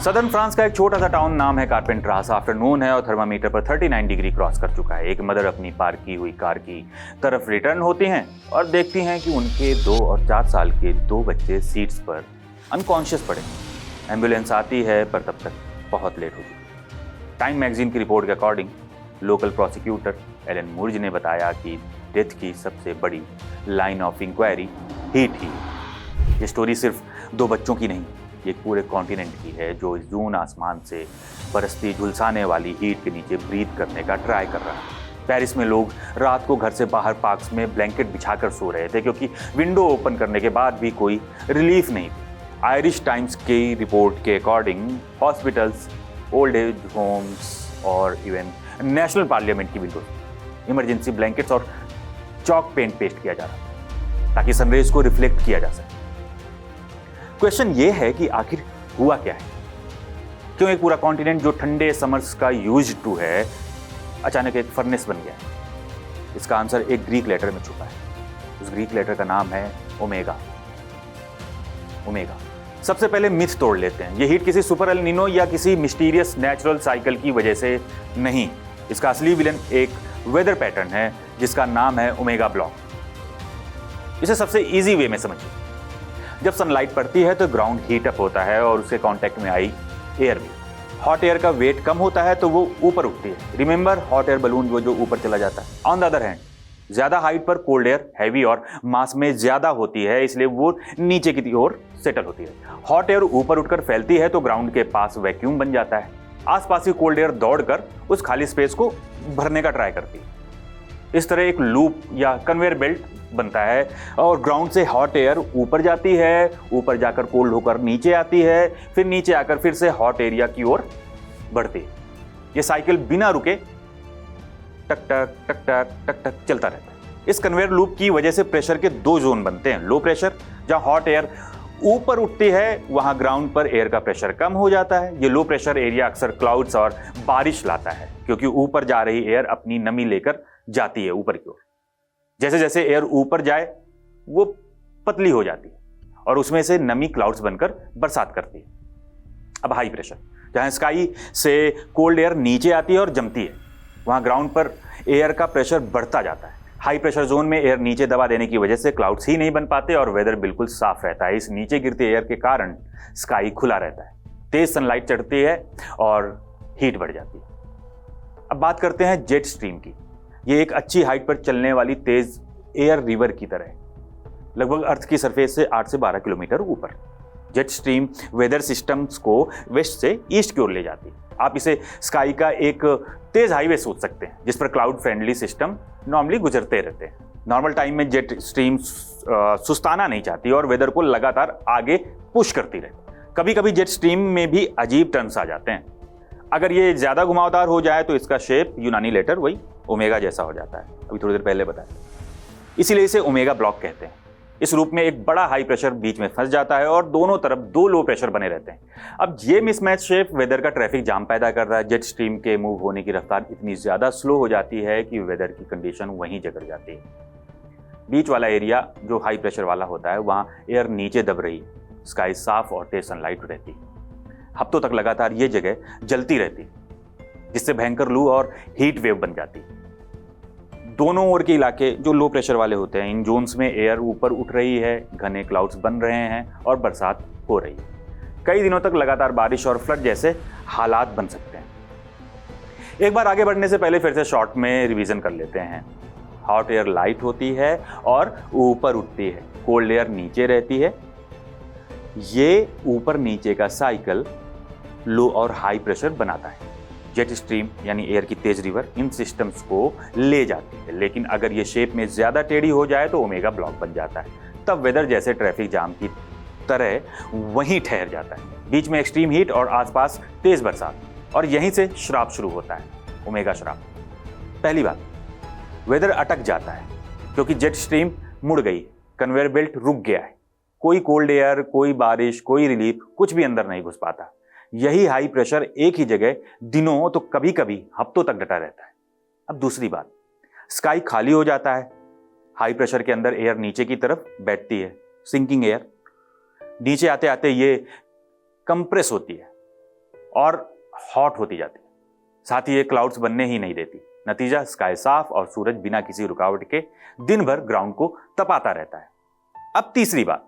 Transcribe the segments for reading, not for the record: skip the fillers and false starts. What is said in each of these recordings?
Southern France का एक छोटा सा टाउन नाम है कारपेंट्रास। आफ्टरनून है और थर्मामीटर पर 39 डिग्री क्रॉस कर चुका है। एक मदर अपनी पार्क की हुई कार की तरफ रिटर्न होती हैं और देखती हैं कि उनके 2 और 4 साल के 2 बच्चे सीट्स पर अनकॉन्शियस पड़े। एम्बुलेंस आती है पर तब तक बहुत लेट हो चुकी। टाइम मैगजीन की रिपोर्ट के अकॉर्डिंग लोकल प्रोसिक्यूटर एलन मुर्ज ने बताया कि डेथ की सबसे बड़ी लाइन ऑफ इंक्वायरी हीट ही है। ये स्टोरी सिर्फ 2 बच्चों की नहीं, ये पूरे कॉन्टिनेंट की है जो इस जून आसमान से बरसती झुलसाने वाली हीट के नीचे ब्रीथ करने का ट्राई कर रहा है। पेरिस में लोग रात को घर से बाहर पार्क्स में ब्लैंकेट बिछाकर सो रहे थे क्योंकि विंडो ओपन करने के बाद भी कोई रिलीफ नहीं थी। आयरिश टाइम्स की रिपोर्ट के according hospitals, old age homes और इवन नेशनल पार्लियामेंट की विंडोज इमरजेंसी ब्लैंकेट्स और चॉक पेंट पेस्ट किया जा रहा ताकि सनरेज को रिफ्लेक्ट किया जा सके। क्वेश्चन ये है कि आखिर हुआ क्या है? क्यों एक पूरा कॉन्टिनेंट जो ठंडे समर्स का यूज्ड टू है अचानक एक फर्नेस बन गया है? इसका आंसर एक ग्रीक लेटर में छुपा है। उस ग्रीक लेटर का नाम है ओमेगा। ओमेगा। सबसे पहले मिथ तोड़ लेते हैं। ये हीट किसी सुपर एल नीनो या किसी मिस्टीरियस नेचुरल साइकिल की वजह से नहीं। इसका असली विलन एक वेदर पैटर्न है जिसका नाम है ओमेगा ब्लॉक। इसे सबसे इजी वे में समझिए। जब सनलाइट पड़ती है तो ग्राउंड हीट अप होता है और उसके कांटेक्ट में आई एयर भी। हॉट एयर का वेट कम होता है तो वो ऊपर उठती है। रिमेंबर हॉट एयर बलून जो ऊपर चला जाता है। ऑन द अदर हैंड ज्यादा हाइट पर कोल्ड एयर हैवी और मास में ज्यादा होती है, इसलिए वो नीचे की ओर सेटल होती है। हॉट एयर ऊपर उठकर फैलती है तो ग्राउंड के पास वैक्यूम बन जाता है। आसपास की कोल्ड एयर दौड़कर उस खाली स्पेस को भरने का ट्राई करती है। इस तरह एक लूप या कन्वेयर बेल्ट बनता है और ग्राउंड से हॉट एयर ऊपर जाती है, ऊपर जाकर कोल्ड होकर नीचे आती है, फिर नीचे आकर फिर से हॉट एरिया की ओर बढ़ती है। ये साइकिल बिना रुके टक टक टक टक टक टक चलता रहता है। इस कन्वेयर लूप की वजह से प्रेशर के 2 जोन बनते हैं। लो प्रेशर, जहां हॉट एयर ऊपर उठती है वहां ग्राउंड पर एयर का प्रेशर कम हो जाता है। ये लो प्रेशर एरिया अक्सर क्लाउड्स और बारिश लाता है क्योंकि ऊपर जा रही एयर अपनी नमी लेकर जाती है ऊपर की ओर। जैसे जैसे एयर ऊपर जाए वो पतली हो जाती है और उसमें से नमी क्लाउड्स बनकर बरसात करती है। अब हाई प्रेशर, जहां स्काई से कोल्ड एयर नीचे आती है और जमती है, वहां ग्राउंड पर एयर का प्रेशर बढ़ता जाता है। हाई प्रेशर जोन में एयर नीचे दबा देने की वजह से क्लाउड्स ही नहीं बन पाते और वेदर बिल्कुल साफ रहता है। इस नीचे गिरते एयर के कारण स्काई खुला रहता है, तेज सनलाइट चढ़ती है और हीट बढ़ जाती है। अब बात करते हैं जेट स्ट्रीम की। ये एक अच्छी हाइट पर चलने वाली तेज एयर रिवर की तरह है, लगभग अर्थ की सरफेस से 8 से 12 किलोमीटर ऊपर। जेट स्ट्रीम वेदर सिस्टम्स को वेस्ट से ईस्ट की ओर ले जाती है। आप इसे स्काई का एक तेज हाईवे सोच सकते हैं जिस पर क्लाउड फ्रेंडली सिस्टम नॉर्मली गुजरते रहते हैं। नॉर्मल टाइम में जेट स्ट्रीम सुस्ताना नहीं चाहती और वेदर को लगातार आगे पुश करती रहती। कभी कभी जेट स्ट्रीम में भी अजीब टर्न्स आ जाते हैं। अगर ये ज्यादा घुमावदार हो जाए तो इसका शेप यूनानी लेटर वही ओमेगा जैसा हो जाता है, अभी थोड़ी देर पहले बताया। इसीलिए इसे ओमेगा ब्लॉक कहते हैं। इस रूप में एक बड़ा हाई प्रेशर बीच में फंस जाता है और दोनों तरफ 2 लो प्रेशर बने रहते हैं। अब ये मिसमैच शेप वेदर का ट्रैफिक जाम पैदा कर रहा है। जेट स्ट्रीम के मूव होने की रफ्तार इतनी ज्यादा स्लो हो जाती है कि वेदर की कंडीशन वहीं जगड़ जाती है। बीच वाला एरिया जो हाई प्रेशर वाला होता है वहां एयर नीचे दब रही है, स्काई साफ और तेज सनलाइट रहती है। हफ्तों तक लगातार ये जगह जलती रहती है जिससे भयंकर लू और हीट वेव बन जाती है। दोनों ओर के इलाके जो लो प्रेशर वाले होते हैं, इन जोन्स में एयर ऊपर उठ रही है, घने क्लाउड्स बन रहे हैं और बरसात हो रही है। कई दिनों तक लगातार बारिश और फ्लड जैसे हालात बन सकते हैं। एक बार आगे बढ़ने से पहले फिर से शॉर्ट में रिवीजन कर लेते हैं। हॉट एयर लाइट होती है और ऊपर उठती है, कोल्ड एयर नीचे रहती है। ये ऊपर नीचे का साइकिल लो और हाई प्रेशर बनाता है। जेट स्ट्रीम यानी एयर की तेज रिवर इन सिस्टम्स को ले जाती है, लेकिन अगर ये शेप में ज्यादा टेढ़ी हो जाए तो ओमेगा ब्लॉक बन जाता है। तब वेदर जैसे ट्रैफिक जाम की तरह वहीं ठहर जाता है। बीच में एक्सट्रीम हीट और आसपास तेज बरसात, और यहीं से श्राप शुरू होता है, ओमेगा श्राप। पहली बात, वेदर अटक जाता है क्योंकि जेट स्ट्रीम मुड़ गई, कन्वेयर बेल्ट रुक गया है। कोई कोल्ड एयर, कोई बारिश, कोई रिलीफ, कुछ भी अंदर नहीं घुस पाता। यही हाई प्रेशर एक ही जगह दिनों तो कभी कभी हफ्तों तक डटा रहता है। अब दूसरी बात, स्काई खाली हो जाता है। हाई प्रेशर के अंदर एयर नीचे की तरफ बैठती है, सिंकिंग एयर। नीचे आते आते ये कंप्रेस होती है, और हॉट होती जाती है। साथ ही ये क्लाउड्स बनने ही नहीं देती। नतीजा, स्काई साफ और सूरज बिना किसी रुकावट के दिन भर ग्राउंड को तपाता रहता है। अब तीसरी बात,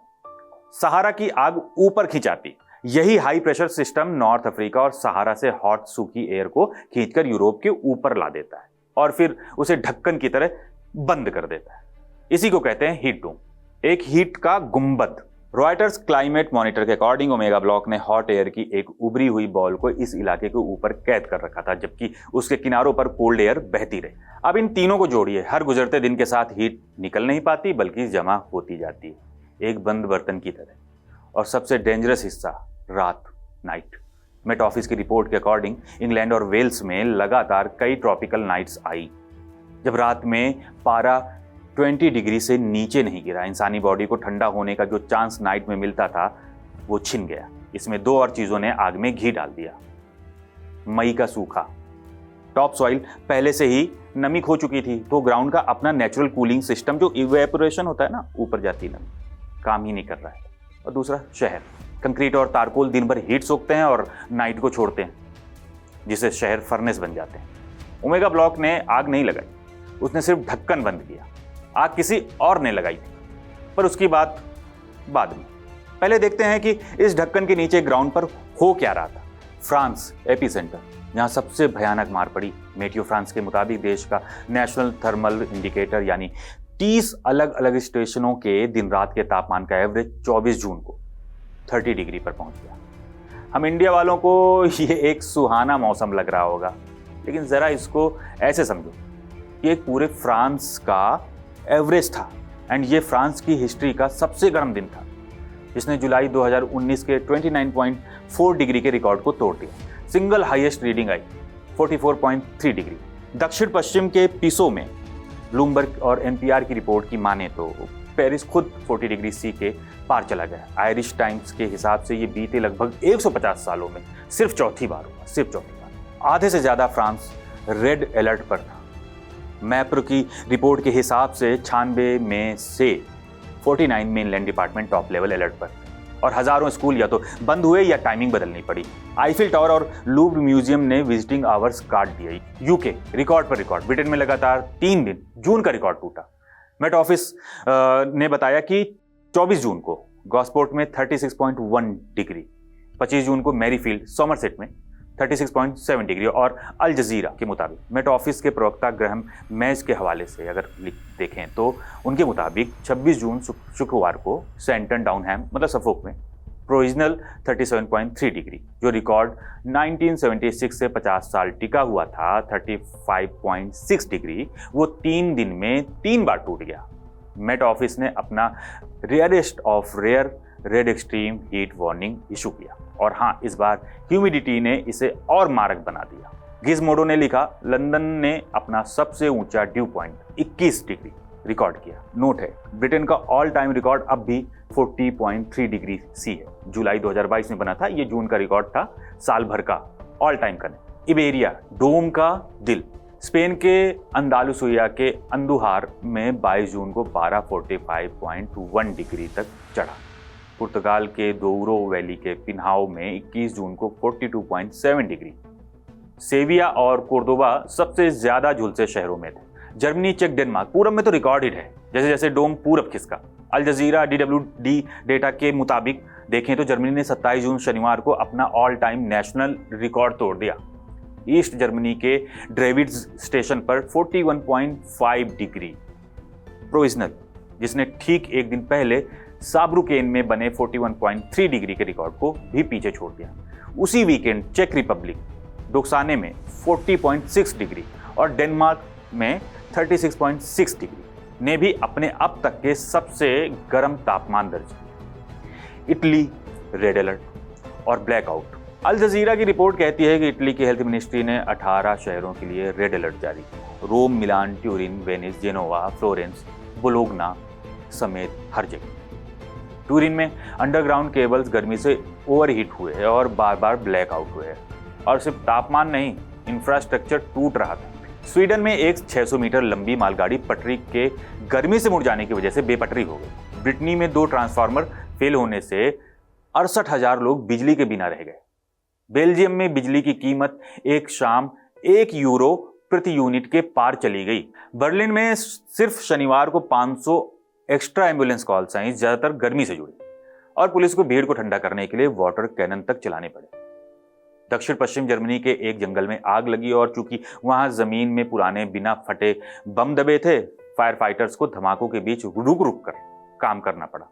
सहारा की आग ऊपर खिंचाती। यही high pressure system north Africa और सहारा से हॉट सूखी एयर को खींचकर यूरोप के ऊपर ला देता है और फिर उसे ढक्कन की तरह बंद कर देता है। इसी को कहते हैं हीट डोम, एक हीट का गुंबद। रॉयटर्स क्लाइमेट मॉनिटर के अकॉर्डिंग ओमेगा ब्लॉक ने हॉट एयर की एक उभरी हुई बॉल को इस इलाके के ऊपर कैद कर रखा था, जबकि उसके किनारों पर कोल्ड एयर बहती रही। अब इन तीनों को जोड़िए, हर गुजरते दिन के साथ हीट निकल नहीं पाती बल्कि जमा होती जाती है, एक बंद बर्तन की तरह। और सबसे डेंजरस हिस्सा, रात, नाइट। मेट ऑफिस की रिपोर्ट के अकॉर्डिंग इंग्लैंड और वेल्स में लगातार कई ट्रॉपिकल नाइट्स आई जब रात में पारा 20 डिग्री से नीचे नहीं गिरा। इंसानी बॉडी को ठंडा होने का जो चांस नाइट में मिलता था वो छिन गया। इसमें दो और चीजों ने आग में घी डाल दिया। मई का सूखा, टॉप सॉइल पहले से ही नमी खो चुकी थी, तो ग्राउंड का अपना नेचुरल कूलिंग सिस्टम जो इवेपोरेशन होता है ना, ऊपर जाती नमी, काम ही नहीं कर रहा है। और दूसरा, शहर। कंक्रीट और तारकोल दिन भर हीट सोखते हैं और नाइट को छोड़ते हैं, जिससे शहर फर्नेस बन जाते हैं। ओमेगा ब्लॉक ने आग नहीं लगाई, उसने सिर्फ ढक्कन बंद किया। आग किसी और ने लगाई थी, पर उसकी बात बाद में। पहले देखते हैं कि इस ढक्कन के नीचे ग्राउंड पर हो क्या रहा था। फ्रांस एपिसेंटर, जहां सबसे भयानक मार पड़ी। मेटियो फ्रांस के मुताबिक देश का नेशनल थर्मल इंडिकेटर यानी 30 अलग अलग स्टेशनों के दिन रात के तापमान का एवरेज 24 जून को 30 डिग्री पर पहुंच गया। हम इंडिया वालों को ये एक सुहाना मौसम लग रहा होगा, लेकिन जरा इसको ऐसे समझो कि एक पूरे फ्रांस का एवरेज था। एंड ये फ्रांस की हिस्ट्री का सबसे गर्म दिन था, जिसने जुलाई 2019 के 29.4 डिग्री के रिकॉर्ड को तोड़ दिया। Single highest reading I 44.3 degree. दक्षिण पश्चिम के पीसो में ब्लूमबर्ग और एनपीआर की रिपोर्ट की माने तो पेरिस खुद 40 डिग्री सी के पार चला गया। आयरिश टाइम्स के हिसाब से ये बीते लगभग 150 सालों में सिर्फ चौथी बार हुआ, सिर्फ चौथी बार। आधे से ज्यादा फ्रांस रेड अलर्ट पर था। मैप्रो की रिपोर्ट के हिसाब से 96 में से 49 में इंलैंड डिपार्टमेंट टॉप लेवल अलर्ट पर, और हजारों स्कूल या तो बंद हुए या टाइमिंग बदलनी पड़ी। आईफिल टावर और लूव्र म्यूजियम ने विजिटिंग आवर्स काट दिए। यूके रिकॉर्ड पर रिकॉर्ड, ब्रिटेन में लगातार 3 दिन जून का रिकॉर्ड टूटा। मेट ऑफिस ने बताया कि 24 जून को गॉस्पोर्ट में 36.1 डिग्री, 25 जून को मैरीफील्ड सॉमरसेट में 36.7 डिग्री, और अल जजीरा के मुताबिक, मेट ऑफिस के प्रवक्ता ग्रहम मैज के हवाले से अगर देखें तो उनके मुताबिक 26 जून शुक्रवार को सेंटन डाउनहैम मतलब सफोक में प्रोविजनल 37.3 डिग्री, जो रिकॉर्ड 1976 से 50 साल टिका हुआ था 35.6 डिग्री, वो 3 दिन में 3 बार टूट गया। मेट ऑफिस ने अपना rarest of rare red extreme heat warning issue किया, और हाँ, इस बार ह्यूमिडिटी ने इसे और मारक बना दिया। गिज़मोडो ने लिखा, लंदन ने अपना सबसे ऊंचा ड्यू पॉइंट 21 डिग्री रिकॉर्ड किया। नोट है, ब्रिटेन का ऑल टाइम रिकॉर्ड अब भी 40.3 डिग्री सी है। जुलाई 2022 में बना था, ये जून का रिकॉर्ड था साल भर का ऑल टाइम का। इबेरिया डोम का दिल, स्पेन के अंदालुसिया के अंदुहार में 22 जून को 45.1 डिग्री तक चढ़ा। पुर्तगाल के दोउरो वैली के पिन्हाओ में 21 जून को 42.7 डिग्री। सेविया और कोर्दोबा सबसे ज्यादा झुलसे शहरों में थे। जर्मनी, चेक, डेनमार्क पूरब में तो रिकॉर्ड हिट है, जैसे जैसे डोम पूरब खिसका। अल जजीरा DWD डेटा के मुताबिक देखें तो जर्मनी ने 27 जून शनिवार को अपना ऑल टाइम नेशनल रिकॉर्ड तोड़ दिया। ईस्ट जर्मनी के ड्रेविड्स स्टेशन पर 41.5 डिग्री प्रोविजनल, जिसने ठीक एक दिन पहले साब्रुकेन में बने 41.3 डिग्री के रिकॉर्ड को भी पीछे छोड़ दिया। उसी वीकेंड चेक रिपब्लिक डोक्साने में 40.6 डिग्री और डेनमार्क में 36.6 डिग्री ने भी अपने अब तक के सबसे गर्म तापमान दर्ज किए। इटली रेड अलर्ट और ब्लैकआउट। अल जजीरा की रिपोर्ट कहती है कि इटली की हेल्थ मिनिस्ट्री ने 18 शहरों के लिए रेड अलर्ट जारी किया। Rome, Milan, Turin, Venice, Genoa, Florence, Bologna समेत हर जगह। ट्यूरिन में अंडरग्राउंड केबल्स गर्मी से ओवरहीट हुए हैं और बार बार ब्लैकआउट हुए हैं, और सिर्फ तापमान नहीं, इंफ्रास्ट्रक्चर टूट रहा था। स्वीडन में एक 600 मीटर लंबी मालगाड़ी पटरी के गर्मी से मुड़ जाने की वजह से बेपटरी हो गई। ब्रिटनी में 2 ट्रांसफार्मर फेल होने से 68,000 लोग बिजली के बिना रह गए। बेल्जियम में बिजली की कीमत एक शाम 1 यूरो प्रति यूनिट के पार चली गई। बर्लिन में सिर्फ शनिवार को 500 एक्स्ट्रा एम्बुलेंस कॉल्स आई, ज्यादातर गर्मी से जुड़ी, और पुलिस को भीड़ को ठंडा करने के लिए वाटर कैनन तक चलाने पड़े। दक्षिण पश्चिम जर्मनी के एक जंगल में आग लगी और चूंकि वहां जमीन में पुराने बिना फटे बम दबे थे, फायर फाइटर्स को धमाकों के बीच रुक रुक कर काम करना पड़ा।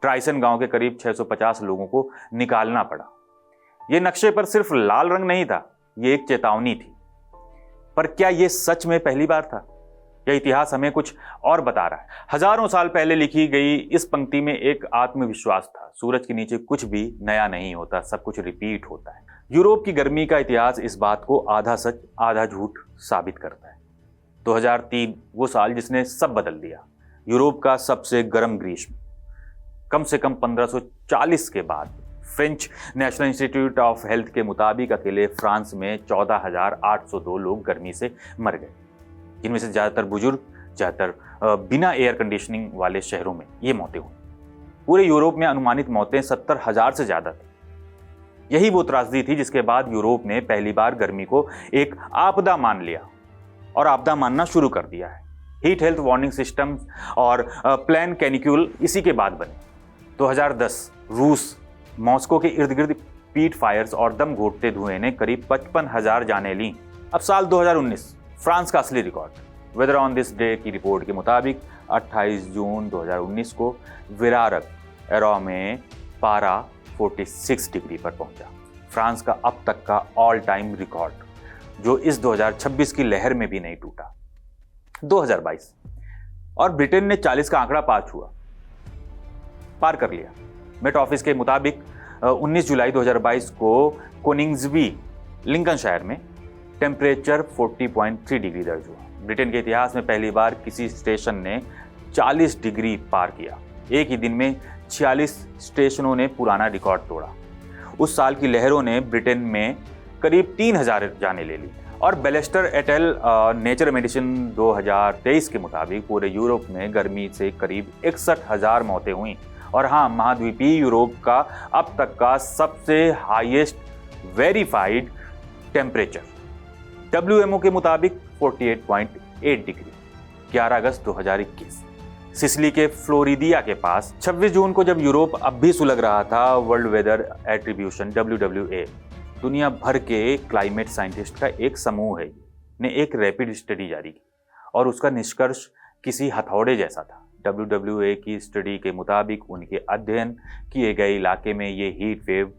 ट्राइसन गांव के करीब 650 लोगों को निकालना पड़ा। यह नक्शे पर सिर्फ लाल रंग नहीं था, यह एक चेतावनी थी। पर क्या यह सच में पहली बार था? यह इतिहास हमें कुछ और बता रहा है। हजारों साल पहले लिखी गई इस पंक्ति में एक आत्मविश्वास था। सूरज के नीचे कुछ भी नया नहीं होता, सब कुछ रिपीट होता है। यूरोप की गर्मी का इतिहास इस बात को आधा सच आधा झूठ साबित करता है। 2003 वो साल जिसने सब बदल दिया। यूरोप का सबसे गर्म ग्रीष्म। कम से कम 1540 के बाद French national institute of health के मुताबिक अकेले फ्रांस में 14,802 लोग गर्मी से मर गए, जिनमें से ज्यादातर बुजुर्ग, ज्यादातर बिना एयर कंडीशनिंग वाले शहरों में ये मौतें हुई। पूरे यूरोप में अनुमानित मौतें 70,000 से ज्यादा थी। यही वो त्रासदी थी जिसके बाद यूरोप ने पहली बार गर्मी को एक आपदा मान लिया और आपदा मानना शुरू कर दिया है। हीट हेल्थ वार्निंग सिस्टम और प्लान कैनिक्यूल इसी के बाद बने। 2010 रूस मॉस्को के इर्द गिर्द पीट फायर्स और दम घोटते धुएं ने करीब 55,000 जानें लीं। अब साल 2019, फ्रांस का असली record. Weather on this day की रिपोर्ट के मुताबिक 28 जून 2019 को विरारक एरो में पारा 46 डिग्री पर पहुंचा। फ्रांस का अब तक का ऑल टाइम रिकॉर्ड, जो इस 2026 की लहर में भी नहीं टूटा। 2022 और ब्रिटेन ने 40 का आंकड़ा पार कर लिया। मेट ऑफिस के मुताबिक 19 जुलाई 2022 को कोनिंग्सबी लिंकनशायर में टेम्परेचर 40.3 डिग्री दर्ज हुआ। ब्रिटेन के इतिहास में पहली बार किसी स्टेशन ने 40 डिग्री पार किया। एक ही दिन में 46 स्टेशनों ने पुराना रिकॉर्ड तोड़ा। उस साल की लहरों ने ब्रिटेन में करीब 3,000 जानें ले ली। और बेलेस्टर एट एल नेचर मेडिसिन 2023 के मुताबिक पूरे यूरोप में गर्मी से करीब 61,000 मौतें हुई। और हाँ, महाद्वीपीय यूरोप का अब तक का सबसे हाईएस्ट वेरीफाइड टेम्परेचर WMO के मुताबिक 48.8 डिग्री 11 अगस्त 2021 सिसिली के फ्लोरिडिया के पास। 26 जून को जब यूरोप अब भी सुलग रहा था, वर्ल्ड वेदर एट्रीब्यूशन WWA दुनिया भर के क्लाइमेट साइंटिस्ट का एक समूह है ने एक रैपिड स्टडी जारी की और उसका निष्कर्ष किसी हथौड़े जैसा था। WWA की स्टडी के मुताबिक उनके अध्ययन किए गए इलाके में ये हीट वेव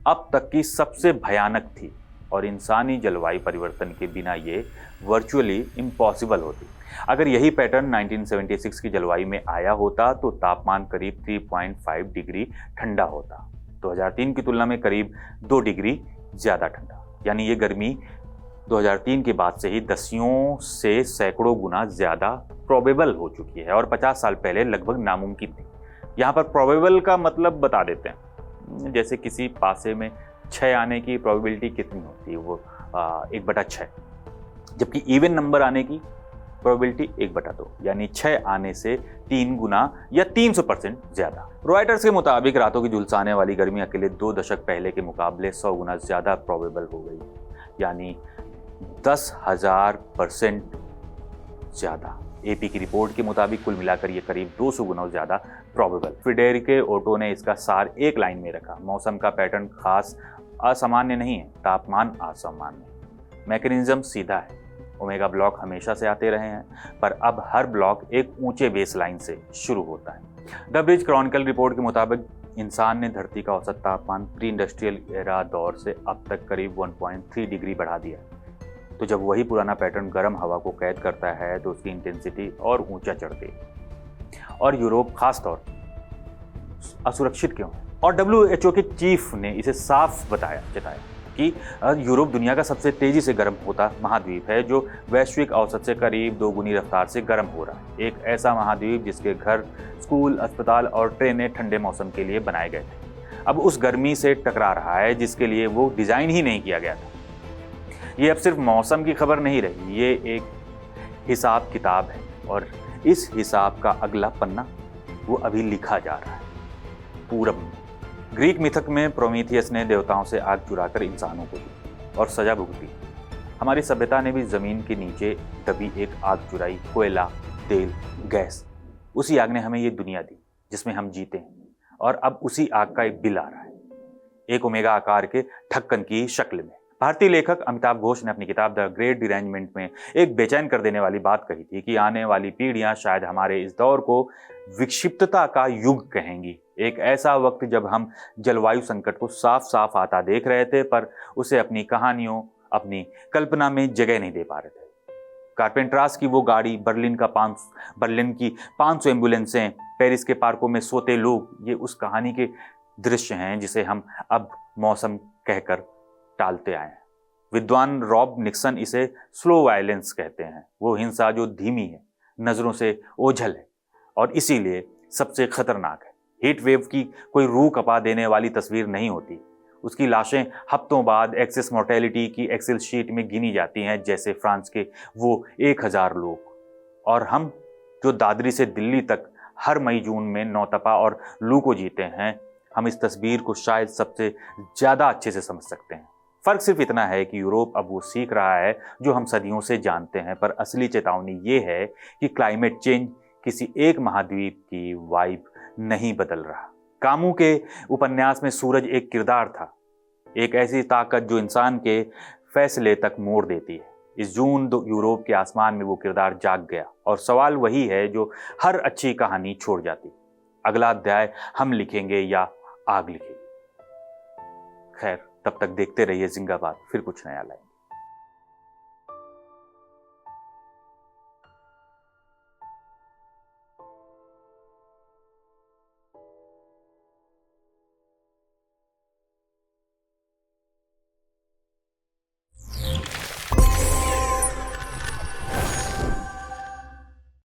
अब तक की सबसे भयानक थी और इंसानी जलवायु परिवर्तन के बिना ये वर्चुअली इम्पॉसिबल होती। अगर यही पैटर्न 1976 की जलवायु में आया होता तो तापमान करीब 3.5 डिग्री ठंडा होता, 2003 की तुलना में करीब 2 डिग्री ज़्यादा ठंडा। यानी ये गर्मी 2003 के बाद से ही दसियों से सैकड़ों गुना ज़्यादा प्रोबेबल हो चुकी है और 50 साल पहले लगभग नामुमकिन थी। यहाँ पर प्रोबेबल का मतलब बता देते हैं। जैसे किसी पासे में 6 आने की प्रोबेबिलिटी कितनी होती है, वो 1/6, जबकि इवन नंबर आने की प्रोबेबिलिटी 1/2, यानी 6 आने से 3 गुना या 300% ज़्यादा। रॉयटर्स के मुताबिक रातों की झुलसाने वाली गर्मी अकेले 2 दशक पहले के मुकाबले 100 गुना ज़्यादा प्रोबेबल हो गई, यानी 10,000% ज़्यादा। AP की रिपोर्ट के मुताबिक कुल मिलाकर ये करीब 200 गुना ज़्यादा प्रोबेबल। फ्रेडेरिके ओटो ने इसका सार एक लाइन में रखा: मौसम का पैटर्न खास असामान्य नहीं है, तापमान असामान्य। मैकेनिज्म सीधा है, ओमेगा ब्लॉक हमेशा से आते रहे हैं, पर अब हर ब्लॉक एक ऊंचे बेस लाइन से शुरू होता है। द ब्रिज क्रॉनिकल रिपोर्ट के मुताबिक इंसान ने धरती का औसत तापमान प्री इंडस्ट्रियल एरा दौर से अब तक करीब 1.3 डिग्री बढ़ा दिया। तो जब वही पुराना पैटर्न गर्म हवा को कैद करता है तो उसकी इंटेंसिटी और ऊंचा चढ़ती है। और यूरोप खास तौर असुरक्षित क्यों है? और WHO के चीफ ने इसे साफ चताया कि यूरोप दुनिया का सबसे तेजी से गर्म होता महाद्वीप है, जो वैश्विक औसत से करीब 2 गुनी रफ्तार से गर्म हो रहा है। एक ऐसा महाद्वीप जिसके घर, स्कूल, अस्पताल और ट्रेनें ठंडे मौसम के लिए बनाए गए थे, अब उस गर्मी से टकरा रहा है जिसके लिए वो डिज़ाइन ही नहीं किया गया था। ये अब सिर्फ मौसम की खबर नहीं रही, ये एक हिसाब किताब है और इस हिसाब का अगला पन्ना वो अभी लिखा जा रहा है। पूरब में ग्रीक मिथक में प्रोमीथियस ने देवताओं से आग चुराकर इंसानों को दी और सजा भुगती। हमारी सभ्यता ने भी जमीन के नीचे दबी एक आग चुराई, कोयला, तेल, गैस। उसी आग ने हमें ये दुनिया दी जिसमें हम जीते हैं, और अब उसी आग का एक बिल आ रहा है, एक ओमेगा आकार के ढक्कन की शक्ल में। भारतीय लेखक अमिताभ घोष ने अपनी किताब द ग्रेट डिरेंजमेंट में एक बेचैन कर देने वाली बात कही थी कि आने वाली पीढ़ियां शायद हमारे इस दौर को विक्षिप्तता का युग कहेंगी। एक ऐसा वक्त जब हम जलवायु संकट को साफ साफ आता देख रहे थे, पर उसे अपनी कहानियों, अपनी कल्पना में जगह नहीं दे पा रहे थे। कारपेंटरास की वो गाड़ी, बर्लिन की 500 एम्बुलेंसें, पेरिस के पार्कों में सोते लोग, ये उस कहानी के दृश्य हैं जिसे हम अब मौसम कहकर टालते आए हैं। विद्वान रॉब निक्सन इसे स्लो वायलेंस कहते हैं, वो हिंसा जो धीमी है, नजरों से ओझल है और इसीलिए सबसे खतरनाक है। हीट वेव की कोई रूह कपा देने वाली तस्वीर नहीं होती, उसकी लाशें हफ्तों बाद एक्सेस मोर्टेलिटी की एक्सेल शीट में गिनी जाती हैं, जैसे फ्रांस के वो 1000 लोग। और हम जो दादरी से दिल्ली तक हर मई जून में नौतपा और लू को जीते हैं, हम इस तस्वीर को शायद सबसे ज्यादा अच्छे से समझ सकते हैं। फर्क सिर्फ इतना है कि यूरोप अब वो सीख रहा है जो हम सदियों से जानते हैं, पर असली चेतावनी ये है कि क्लाइमेट चेंज किसी एक महाद्वीप की वाइब नहीं बदल रहा। कामू के उपन्यास में सूरज एक किरदार था, एक ऐसी ताकत जो इंसान के फैसले तक मोड़ देती है। इस जून यूरोप के आसमान में वो किरदार जाग गया, और सवाल वही है जो हर अच्छी कहानी छोड़ जाती, अगला अध्याय हम लिखेंगे या आग लिखेगी। खैर, तब तक देखते रहिए जिंगाबाद, फिर कुछ नया लाएंगे।